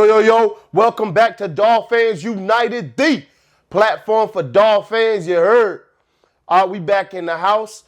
Yo, welcome back to Dolphins United, the platform for Dolphins, you heard. All right, we back in the house.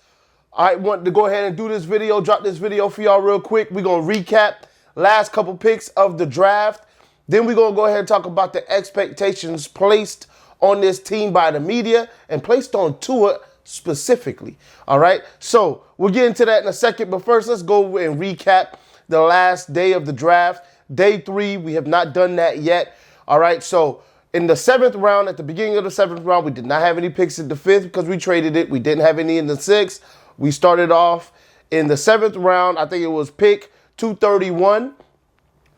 I want to go ahead and do this video, drop this video for y'all real quick. We're going to recap last couple picks of the draft. Then we're going to go ahead and talk about the expectations placed on this team by the media and placed on Tua specifically. All right, so we'll get into that in a second. But first, let's go and recap the last day of the draft. Day 3, we have not done that yet. All right, so in the 7th round, at the beginning of the 7th round, we did not have any picks in the 5th because we traded it. We didn't have any in the 6th. We started off in the 7th round. I think it was pick 231.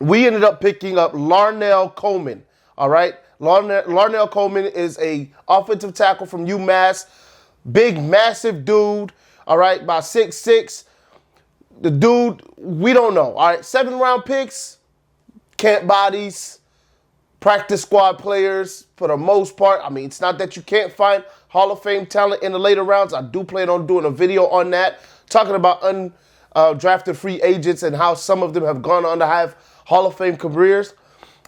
We ended up picking up Larnell Coleman. All right, Larnell Coleman is a offensive tackle from UMass. Big, massive dude. All right, about 6'6". The dude, we don't know. All right, 7th round picks. Camp bodies, practice squad players for the most part. I mean, it's not that you can't find Hall of Fame talent in the later rounds. I do plan on doing a video on that, talking about undrafted free agents and how some of them have gone on to have Hall of Fame careers.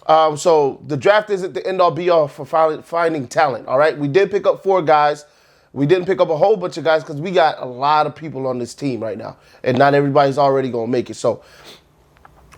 So the draft isn't the end-all be-all for finding talent, all right? We did pick up 4 guys. We didn't pick up a whole bunch of guys because we got a lot of people on this team right now, and not everybody's already going to make it. So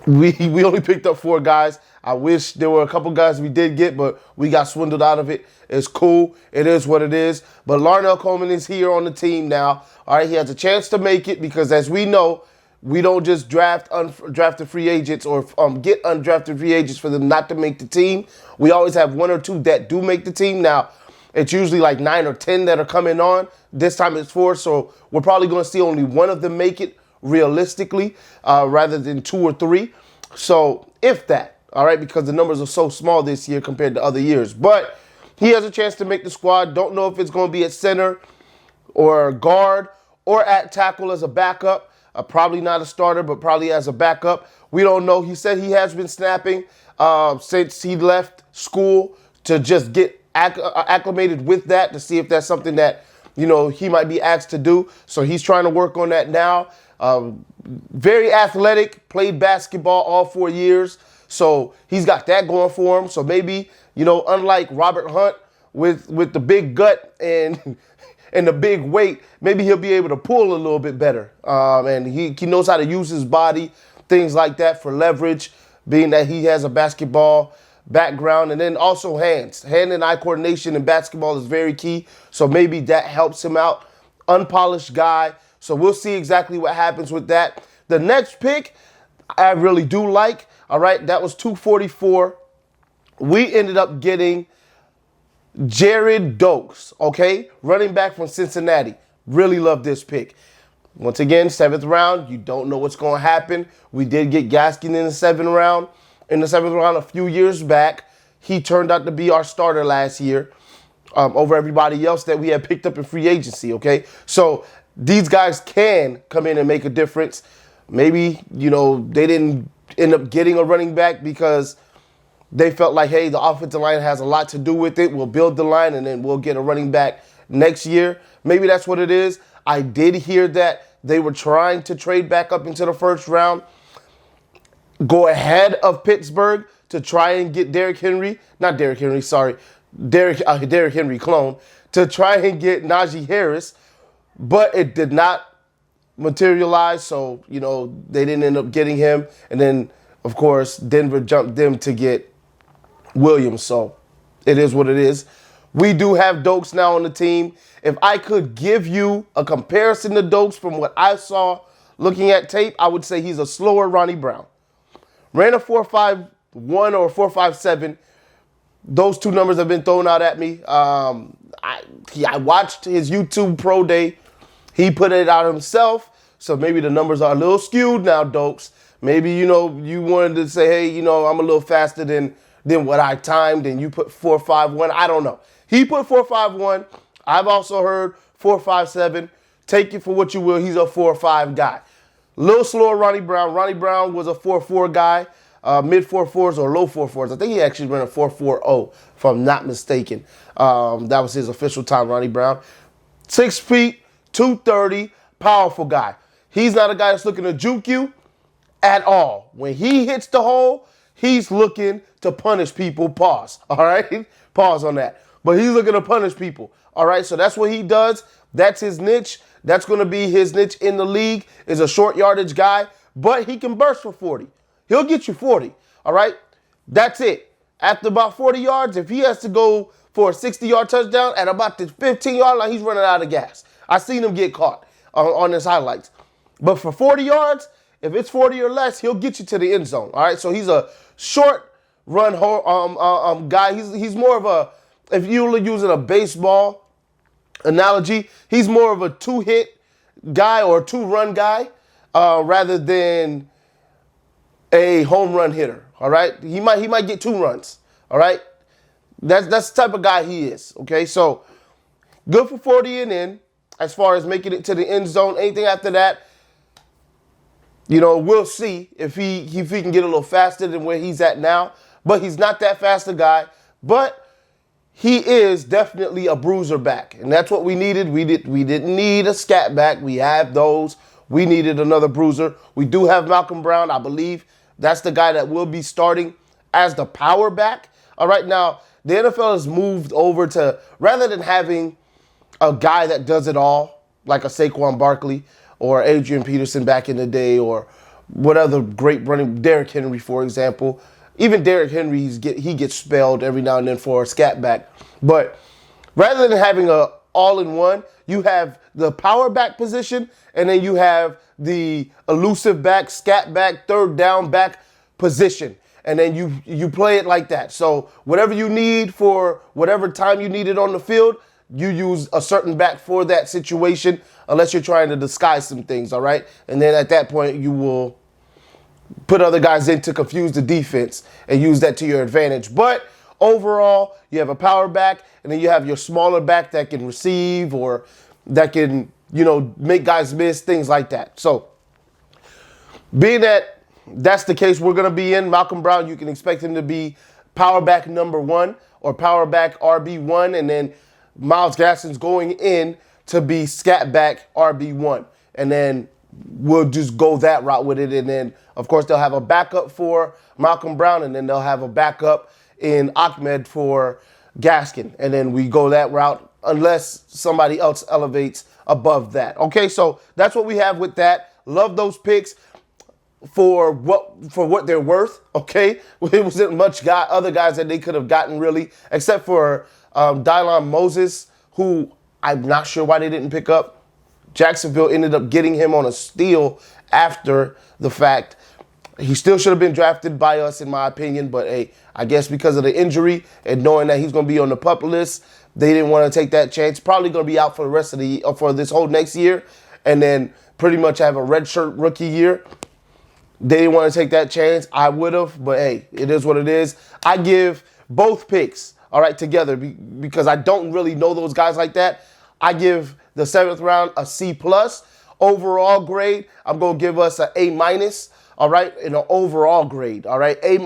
we only picked up 4 guys. I wish there were a couple guys we did get, but we got swindled out of it. It's cool. It is what it is. But Larnell Coleman is here on the team now. All right, he has a chance to make it because, as we know, we don't just draft undrafted free agents or get undrafted free agents for them not to make the team. We always have 1 or 2 that do make the team. Now, it's usually like 9 or 10 that are coming on. This time it's 4, so we're probably going to see only 1 of them make it realistically, rather than 2 or 3. So if that, all right, because the numbers are so small this year compared to other years. But he has a chance to make the squad. Don't know if it's going to be at center or guard or at tackle as a backup. Probably not a starter, but probably as a backup. We don't know. He said he has been snapping since he left school to just get acclimated with that, to see if that's something that, you know, he might be asked to do. So he's trying to work on that now. Very athletic, played basketball all 4 years. So he's got that going for him. So maybe, you know, unlike Robert Hunt with the big gut and the big weight, maybe he'll be able to pull a little bit better. And he knows how to use his body, things like that for leverage, being that he has a basketball background, and then also hands. Hand and eye coordination in basketball is very key. So maybe that helps him out. Unpolished guy. So we'll see exactly what happens with that. The next pick, I really do like. All right, that was 244. We ended up getting Jared Dokes, okay? Running back from Cincinnati. Really love this pick. Once again, 7th round. You don't know what's going to happen. We did get Gaskin in the 7th round. In the 7th round a few years back. He turned out to be our starter last year over everybody else that we had picked up in free agency, okay? So these guys can come in and make a difference. Maybe, you know, they didn't end up getting a running back because they felt like, hey, the offensive line has a lot to do with it. We'll build the line and then we'll get a running back next year. Maybe that's what it is. I did hear that they were trying to trade back up into the 1st round, go ahead of Pittsburgh to try and get Derrick Henry clone, to try and get Najee Harris. But it did not materialize, so, you know, they didn't end up getting him. And then, of course, Denver jumped them to get Williams. So it is what it is. We do have Dokes now on the team. If I could give you a comparison to Dokes from what I saw looking at tape, I would say he's a slower Ronnie Brown. Ran a 4.51 or 4.57. Those 2 numbers have been thrown out at me. I watched his YouTube Pro Day. He put it out himself, so maybe the numbers are a little skewed now, Dokes. Maybe, you know, you wanted to say, hey, you know, I'm a little faster than what I timed, and you put 4.51. I don't know. He put 4.51. I've also heard 4.57. Take it for what you will. He's a 4.5 guy. A little slower Ronnie Brown. Ronnie Brown was a 4.4 guy, mid 4.4s or low 4.4s. I think he actually ran a 4.40, if I'm not mistaken. That was his official time, Ronnie Brown. 6 feet. 230, powerful guy. He's not a guy that's looking to juke you at all. When he hits the hole, he's looking to punish people. Pause. All right? Pause on that. But he's looking to punish people. All right? So that's what he does. That's his niche. That's going to be his niche in the league, is a short yardage guy. But he can burst for 40. He'll get you 40. All right? That's it. After about 40 yards, if he has to go for a 60-yard touchdown at about the 15-yard line, he's running out of gas. I've seen him get caught on his highlights. But for 40 yards, if it's 40 or less, he'll get you to the end zone. All right, so he's a short run guy. He's more of a, if you're using a baseball analogy, he's more of a two-hit guy or a two-run guy rather than a home run hitter. All right, he might get 2 runs. All right, that's the type of guy he is. Okay, so good for 40 and in as far as making it to the end zone. Anything after that, we'll see if he can get a little faster than where he's at now. But he's not that fast a guy. But he is definitely a bruiser back, and that's what we needed. We didn't need a scat back. We have those. We needed another bruiser. We do have Malcolm Brown, I believe. That's the guy that will be starting as the power back. All right, now the NFL has moved over to, rather than having a guy that does it all, like a Saquon Barkley or Adrian Peterson back in the day, or what other great running, Derrick Henry, for example. Even Derrick Henry, he gets spelled every now and then for a scat back. But rather than having a all-in-one, you have the power back position, and then you have the elusive back, scat back, third down back position. And then you play it like that. So whatever you need for whatever time you need it on the field, you use a certain back for that situation, unless you're trying to disguise some things, all right? And then at that point, you will put other guys in to confuse the defense and use that to your advantage. But overall, you have a power back, and then you have your smaller back that can receive or that can, make guys miss, things like that. So being that that's the case we're going to be in, Malcolm Brown, you can expect him to be power back number 1 or power back RB1, and then Myles Gaskin's going in to be scat back RB1. And then we'll just go that route with it. And then, of course, they'll have a backup for Malcolm Brown, and then they'll have a backup in Ahmed for Gaskin. And then we go that route unless somebody else elevates above that. Okay, so that's what we have with that. Love those picks for what they're worth. Okay, it wasn't much other guys that they could have gotten really, except for Dylan Moses, who I'm not sure why they didn't pick up. Jacksonville ended up getting him on a steal after the fact. He still should have been drafted by us, in my opinion, but hey, I guess because of the injury and knowing that he's going to be on the pup list, they didn't want to take that chance. Probably going to be out for the rest of for this whole next year, and then pretty much have a redshirt rookie year. They didn't want to take that chance. I would have, but hey, it is what it is. I give both picks, all right, together, because I don't really know those guys like that. I give the 7th round a C+. Overall grade, I'm going to give us an A-, all right, in an overall grade, all right, A-,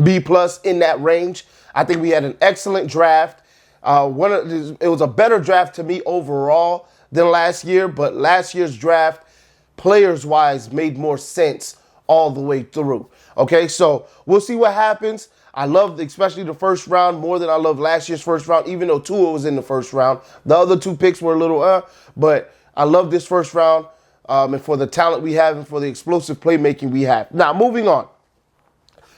B+, in that range. I think we had an excellent draft. It was a better draft to me overall than last year, but last year's draft, players-wise, made more sense all the way through. Okay, so we'll see what happens. I loved especially the first round more than I loved last year's first round, even though Tua was in the first round. The other 2 picks were a little but I love this first round and for the talent we have and for the explosive playmaking we have. Now, moving on.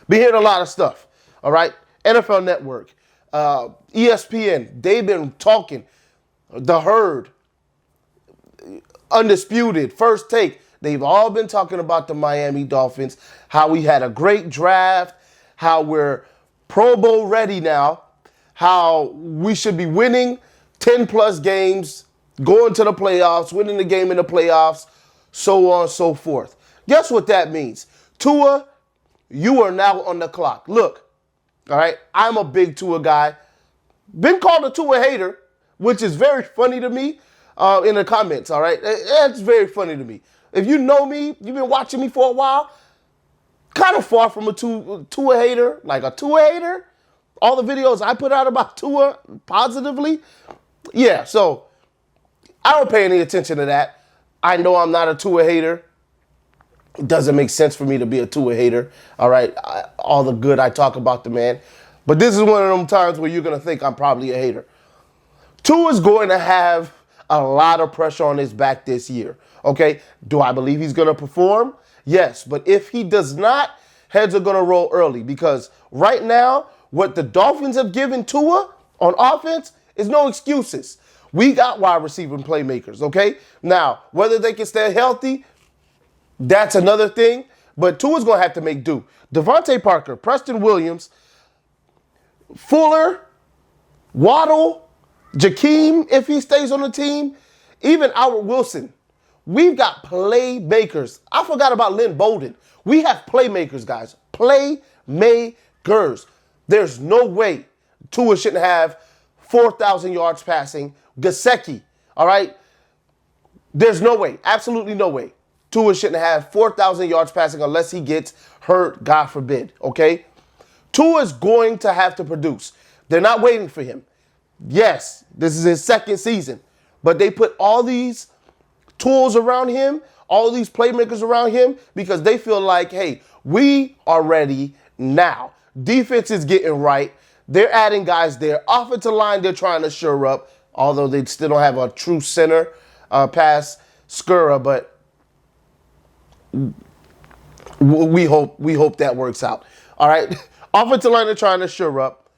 Been hearing a lot of stuff, all right? NFL Network, ESPN, they've been talking. The Herd, Undisputed, First Take, they've all been talking about the Miami Dolphins, how we had a great draft, how we're Pro Bowl ready now, how we should be winning 10-plus games, going to the playoffs, winning the game in the playoffs, so on and so forth. Guess what that means? Tua, you are now on the clock. Look, all right, I'm a big Tua guy. Been called a Tua hater, which is very funny to me in the comments, all right? It's very funny to me. If you know me, you've been watching me for a while, kind of far from a Tua hater, like a Tua hater. All the videos I put out about Tua positively, yeah, so I don't pay any attention to that. I know I'm not a Tua hater. It doesn't make sense for me to be a Tua hater. All right, all the good I talk about the man, but this is one of them times where you're gonna think I'm probably a hater. Tua's going to have a lot of pressure on his back this year. Okay, do I believe he's going to perform? Yes, but if he does not, heads are going to roll early because right now, what the Dolphins have given Tua on offense is no excuses. We got wide receiver playmakers, okay? Now, whether they can stay healthy, that's another thing, but Tua's going to have to make do. Devontae Parker, Preston Williams, Fuller, Waddle, Jakeem, if he stays on the team, even Albert Wilson. We've got playmakers. I forgot about Lynn Bolden. We have playmakers, guys. Playmakers. There's no way Tua shouldn't have 4,000 yards passing. Gesicki, all right? There's no way, absolutely no way. Tua shouldn't have 4,000 yards passing unless he gets hurt, God forbid, okay? Tua's going to have to produce. They're not waiting for him. Yes, this is his second season, but they put all these tools around him, all these playmakers around him, because they feel like, hey, we are ready now. Defense is getting right. They're adding guys there. Offensive line, they're trying to shore up, although they still don't have a true center past Skura, but we hope that works out. All right. Offensive line, they're trying to shore up.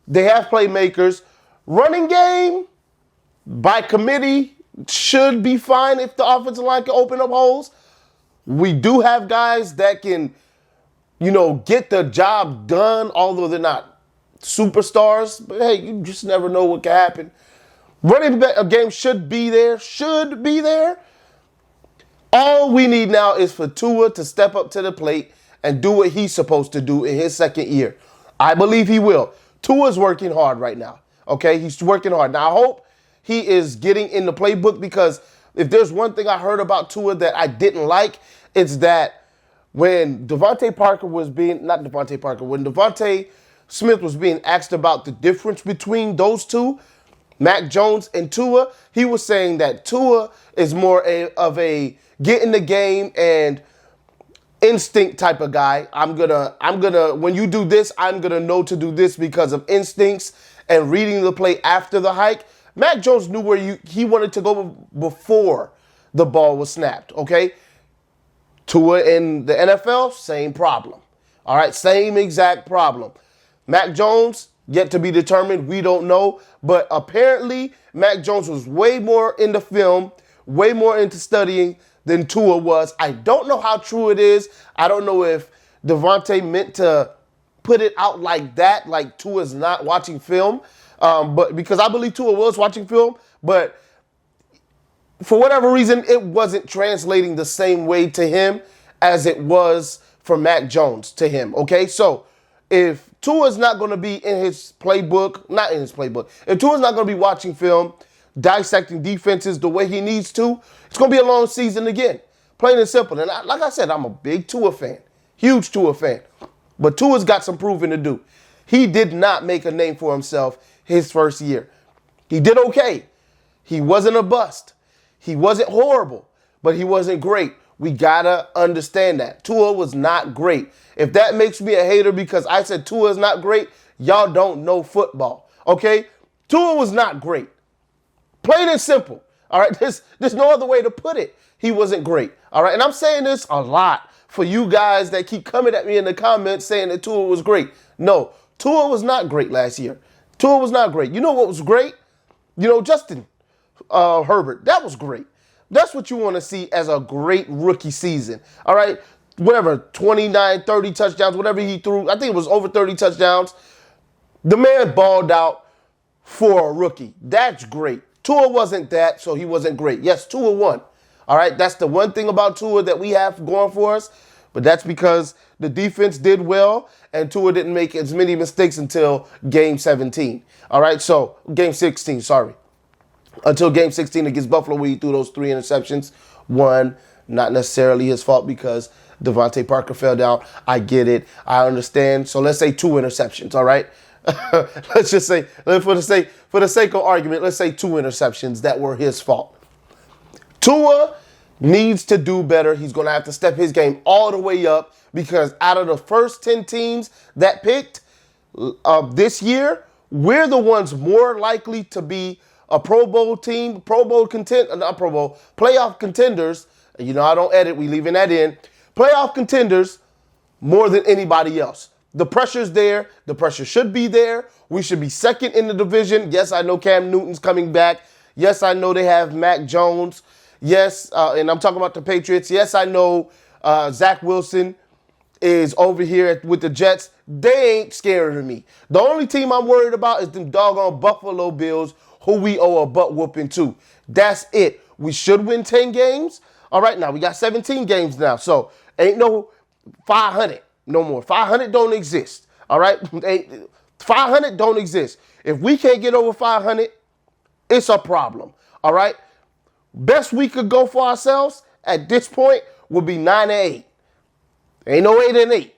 They have playmakers. Running game, by committee, should be fine if the offensive line can open up holes. We do have guys that can, get the job done, although they're not superstars. But, hey, you just never know what can happen. Running game should be there. All we need now is for Tua to step up to the plate and do what he's supposed to do in his second year. I believe he will. Tua's working hard right now. Okay, he's working hard. Now, I hope he is getting in the playbook because if there's one thing I heard about Tua that I didn't like, it's that when Devontae Smith was being asked about the difference between those two, Mac Jones and Tua, he was saying that Tua is more of a get in the game and instinct type of guy. I'm gonna when you do this, I'm gonna know to do this because of instincts and reading the play after the hike. Mac Jones knew where he wanted to go before the ball was snapped, okay? Tua in the NFL, same problem. All right, same exact problem. Mac Jones, yet to be determined, we don't know. But apparently, Mac Jones was way more into film, way more into studying than Tua was. I don't know how true it is. I don't know if Devontae meant to put it out like that, like Tua's not watching film. But because I believe Tua was watching film, but for whatever reason, it wasn't translating the same way to him as it was for Mac Jones to him, okay? So if Tua's not going to be in his playbook, if Tua's not going to be watching film, dissecting defenses the way he needs to, it's going to be a long season again. Plain and simple. And like I said, I'm a big Tua fan, huge Tua fan. But Tua's got some proving to do. He did not make a name for himself his first year. He did okay. He wasn't a bust. He wasn't horrible, but he wasn't great. We got to understand that. Tua was not great. If that makes me a hater because I said Tua is not great, y'all don't know football, okay? Tua was not great. Plain and simple, all right? There's no other way to put it. He wasn't great, all right? And I'm saying this a lot for you guys that keep coming at me in the comments saying that Tua was great. No, Tua was not great last year. Tua was not great. You know what was great? Justin Herbert. That was great. That's what you want to see as a great rookie season. All right? Whatever, 29, 30 touchdowns, whatever he threw. I think it was over 30 touchdowns. The man balled out for a rookie. That's great. Tua wasn't that, so he wasn't great. Yes, Tua won. All right? That's the one thing about Tua that we have going for us. But that's because the defense did well and Tua didn't make as many mistakes until game 17. All right, so game 16, sorry. Until game 16 against Buffalo where he threw those 3 interceptions. One, not necessarily his fault because Devontae Parker fell down. I get it. I understand. So let's say 2 interceptions, all right? Let's just say, for the sake of argument, let's say 2 interceptions that were his fault. Tua needs to do better. He's going to have to step his game all the way up because out of the first 10 teams that picked this year, we're the ones more likely to be a Pro Bowl team, playoff contenders. You know, I don't edit, we leaving that in. Playoff contenders more than anybody else. The pressure's there. The pressure should be there. We should be second in the division. Yes, I know Cam Newton's coming back. Yes, I know they have Mac Jones. Yes, and I'm talking about the Patriots. Yes, I know Zach Wilson is over here with the Jets. They ain't scaring of me. The only team I'm worried about is them doggone Buffalo Bills, who we owe a butt whooping to. That's it. We should win 10 games. All right, now we got 17 games now. So ain't no 500 no more. 500 don't exist. All right, 500 don't exist. If we can't get over 500, it's a problem. All right. Best we could go for ourselves at this point would be 9-8. Ain't no 8-8.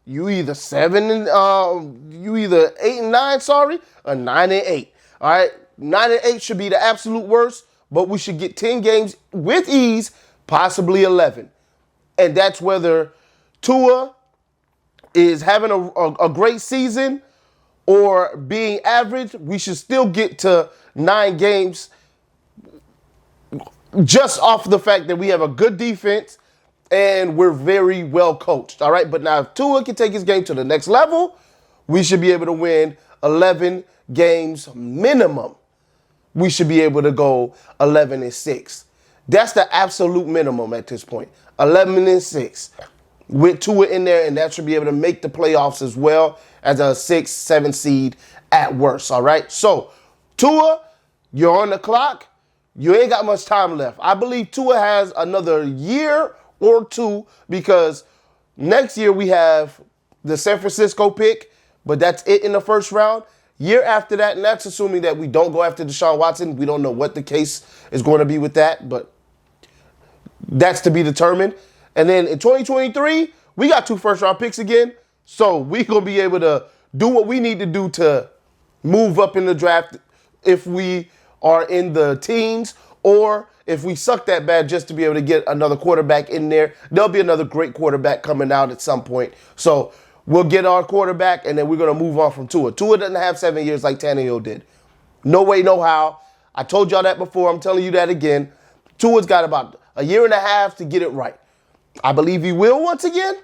You either 8-9, sorry, or 9-8. All right, 9-8 should be the absolute worst, but we should get 10 games with ease, possibly 11, and that's whether Tua is having a great season or being average. We should still get to 9 games just off the fact that we have a good defense and we're very well coached. All right. But now if Tua can take his game to the next level, we should be able to win 11 games minimum. We should be able to go 11-6. That's the absolute minimum at this point. 11-6 with Tua in there, and that should be able to make the playoffs as well as a 6, 7 seed at worst. All right. So Tua, you're on the clock. You ain't got much time left. I believe Tua has another year or 2 because next year we have the San Francisco pick, but that's it in the first round. Year after that, and that's assuming that we don't go after Deshaun Watson. We don't know what the case is going to be with that, but that's to be determined. And then in 2023, we got 2 first-round picks again, so we're going to be able to do what we need to do to move up in the draft if we are in the teens, or if we suck that bad just to be able to get another quarterback in there. There'll be another great quarterback coming out at some point. So we'll get our quarterback, and then we're going to move on from Tua. Tua doesn't have 7 years like Tannehill did. No way, no how. I told y'all that before. I'm telling you that again. Tua's got about a year and a half to get it right. I believe he will once again,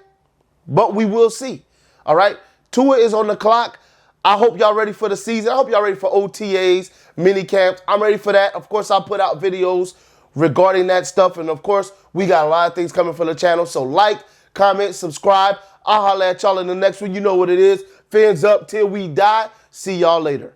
but we will see. All right? Tua is on the clock. I hope y'all ready for the season. I hope y'all ready for OTAs, mini camps. I'm ready for that. Of course, I'll put out videos regarding that stuff. And of course, we got a lot of things coming for the channel. So like, comment, subscribe. I'll holler at y'all in the next one. You know what it is. Fins up till we die. See y'all later.